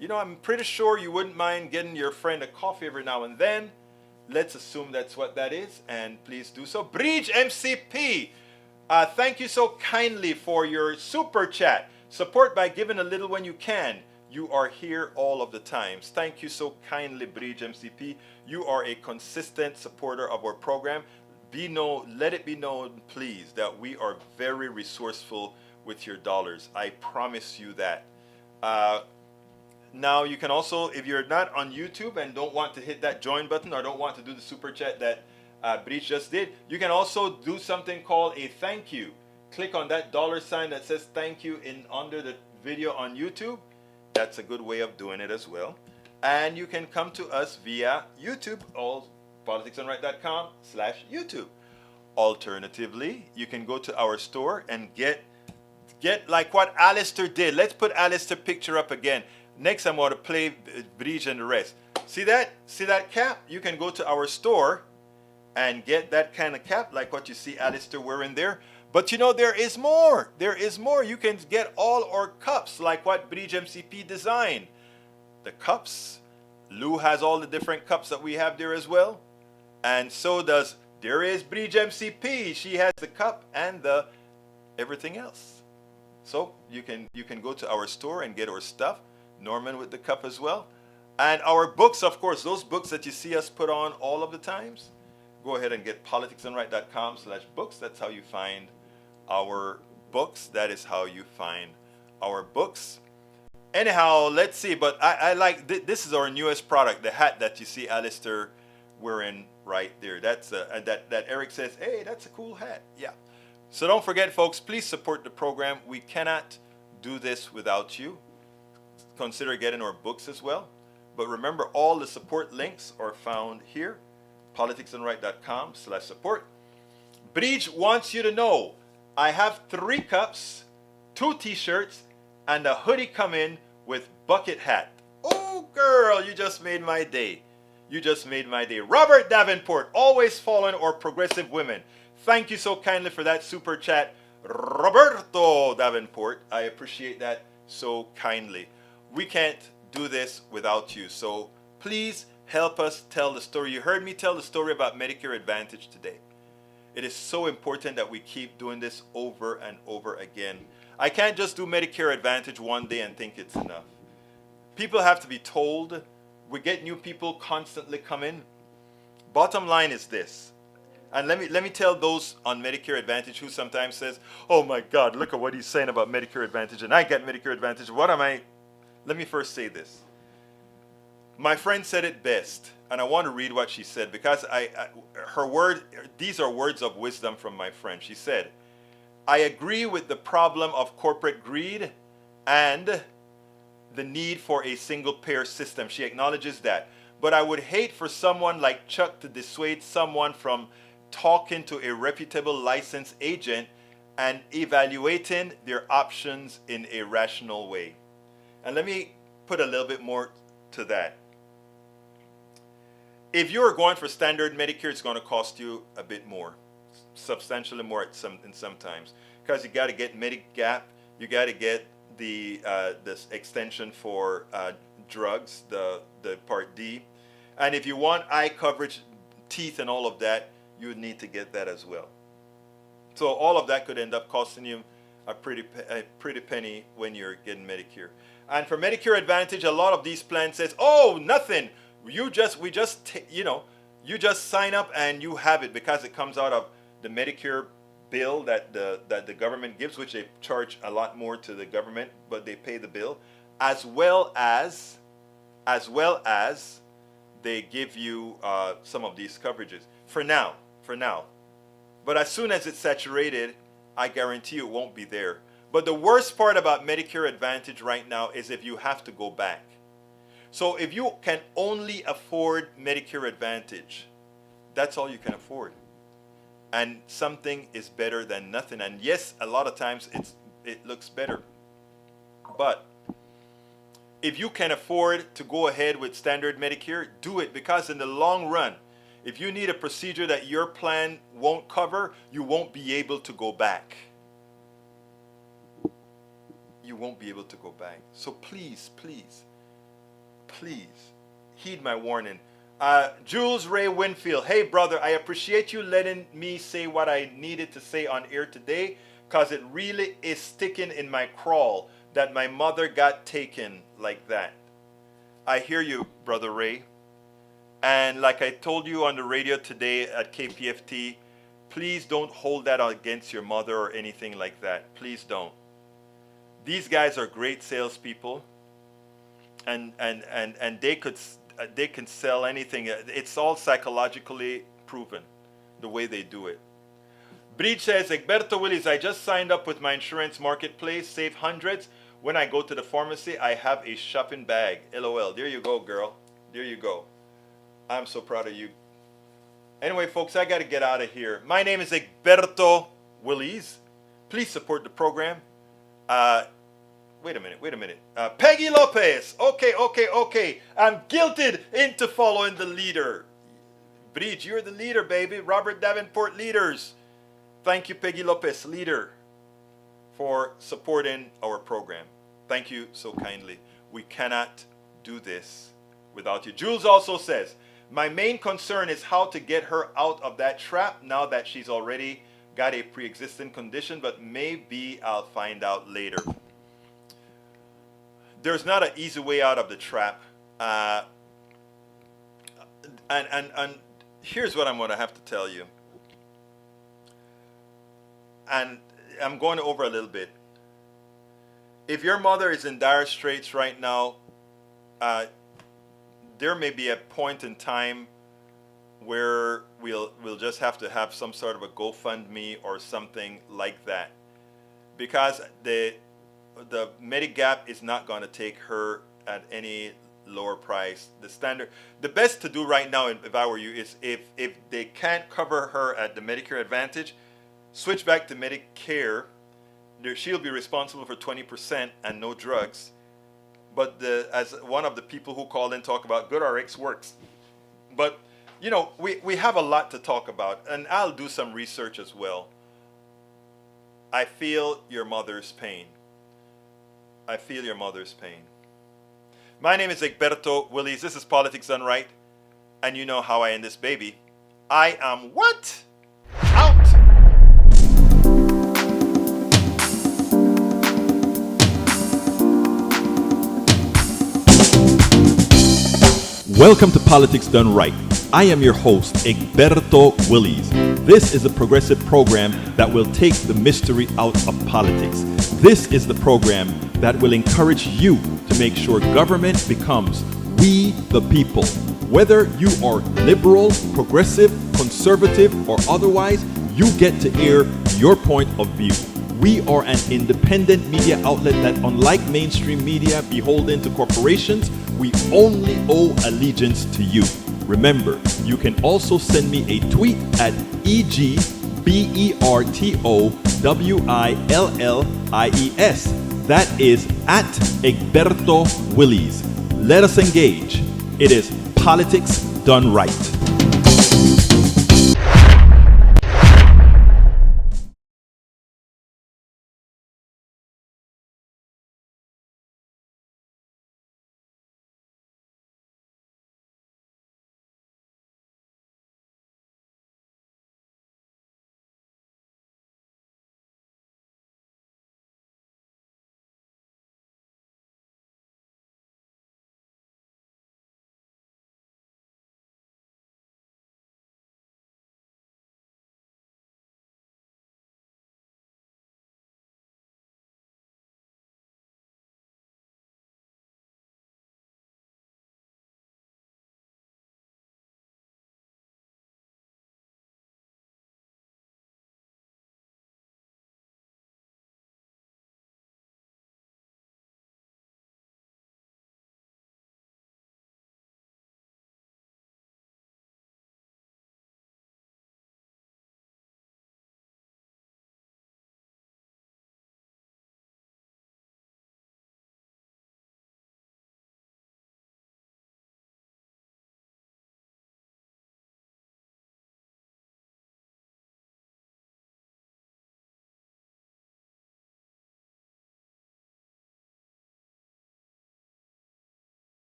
You know, I'm pretty sure you wouldn't mind getting your friend a coffee every now and then. Let's assume that's what that is, and please do so. Bridge MCP, thank you so kindly for your super chat. Support by giving a little when you can. You are here all of the times. Thank you so kindly, Bridge MCP. You are a consistent supporter of our program. Let it be known, please, that we are very resourceful with your dollars. I promise you that. Now, you can also, if you're not on YouTube and don't want to hit that join button or don't want to do the super chat that Breach just did, you can also do something called a thank you. Click on that $sign that says thank you under the video on YouTube. That's a good way of doing it as well. And you can come to us via YouTube, all politicsdoneright.com/YouTube. Alternatively, you can go to our store and get like what Alistair did. Let's put Alistair's picture up again. Next, I'm going to play Bridge and the rest. See that? See that cap? You can go to our store and get that kind of cap, like what you see Alistair wearing there. But you know, there is more. There is more. You can get all our cups, like what Bridge MCP designed. The cups. Lou has all the different cups that we have there as well. And so there is Bridge MCP. She has the cup and the everything else. So you can go to our store and get our stuff. Norman with the cup as well. And our books, of course, those books that you see us put on all of the times, go ahead and get politicsdoneright.com/books. That's how you find our books. That is how you find our books. Anyhow, let's see. But I like, this is our newest product, the hat that you see Alistair wearing right there. That's that Eric says, hey, that's a cool hat. Yeah. So don't forget, folks, please support the program. We cannot do this without you. Consider getting our books as well. But remember, all the support links are found here, politicsdoneright.com/support. Bridge wants you to know, I have 3 cups, 2 t-shirts, and a hoodie coming with bucket hat. Oh, girl, you just made my day. You just made my day. Robert Davenport, always following our progressive women. Thank you so kindly for that super chat, Roberto Davenport. I appreciate that so kindly. We can't do this without you. So please help us tell the story. You heard me tell the story about Medicare Advantage today. It is so important that we keep doing this over and over again. I can't just do Medicare Advantage one day and think it's enough. People have to be told. We get new people constantly coming. Bottom line is this. And let me tell those on Medicare Advantage who sometimes says, "Oh my God, look at what he's saying about Medicare Advantage, and I get Medicare Advantage. What am I?" Let me first say this. My friend said it best, and I want to read what she said because these are words of wisdom from my friend. She said, "I agree with the problem of corporate greed and the need for a single payer system." She acknowledges that. "But I would hate for someone like Chuck to dissuade someone from talking to a reputable licensed agent and evaluating their options in a rational way." And let me put a little bit more to that. If you're going for standard Medicare, it's going to cost you a bit more, substantially more in some times, because you got to get Medigap, you got to get this extension for drugs, the Part D, and if you want eye coverage, teeth, and all of that, you would need to get that as well. So all of that could end up costing you a pretty penny when you're getting Medicare. And for Medicare Advantage, a lot of these plans says, "Oh, nothing. You just sign up and you have it," because it comes out of the Medicare bill that the government gives, which they charge a lot more to the government, but they pay the bill, as well as they give you some of these coverages for now. But as soon as it's saturated, I guarantee you it won't be there. But the worst part about Medicare Advantage right now is if you have to go back. So if you can only afford Medicare Advantage, that's all you can afford. And something is better than nothing. And yes, a lot of times it looks better. But if you can afford to go ahead with standard Medicare, do it, because in the long run, if you need a procedure that your plan won't cover, you won't be able to go back. You won't be able to go back. So please, heed my warning. Jules Ray Winfield, "Hey brother, I appreciate you letting me say what I needed to say on air today, because it really is sticking in my crawl that my mother got taken like that." I hear you, Brother Ray. And like I told you on the radio today at KPFT, please don't hold that against your mother or anything like that. Please don't. These guys are great salespeople, and they can sell anything. It's all psychologically proven, the way they do it. Breach says, "Egberto Willis, I just signed up with my insurance marketplace, save hundreds. When I go to the pharmacy, I have a shopping bag. LOL." There you go, girl. There you go. I'm so proud of you. Anyway, folks, I got to get out of here. My name is Egberto Willis. Please support the program. Wait a minute. Peggy Lopez. Okay. I'm guilted into following the leader. Breach, you're the leader, baby. Robert Davenport leaders. Thank you, Peggy Lopez, leader, for supporting our program. Thank you so kindly. We cannot do this without you. Jules also says, "My main concern is how to get her out of that trap now that she's already got a pre-existing condition, but maybe I'll find out later." There's not an easy way out of the trap. And here's what I'm going to have to tell you. And I'm going over a little bit. If your mother is in dire straits right now, there may be a point in time where we'll just have to have some sort of a GoFundMe or something like that, because the Medigap is not going to take her at any lower price. The best to do right now, if I were you, is if they can't cover her at the Medicare Advantage, switch back to Medicare. She'll be responsible for 20% and no drugs. But as one of the people who called in talk about, GoodRx works. But we have a lot to talk about, and I'll do some research as well. I feel your mother's pain. My name is Egberto Willis. This is Politics Done Right. And you know how I end this baby. I am what? Out! Welcome to Politics Done Right. I am your host, Egberto Willies. This is a progressive program that will take the mystery out of politics. This is the program that will encourage you to make sure government becomes we the people. Whether you are liberal, progressive, conservative, or otherwise, you get to air your point of view. We are an independent media outlet that, unlike mainstream media beholden to corporations, we only owe allegiance to you. Remember, you can also send me a tweet at EGBERTOWILLIES. That is at Egberto Willies. Let us engage. It is Politics Done Right.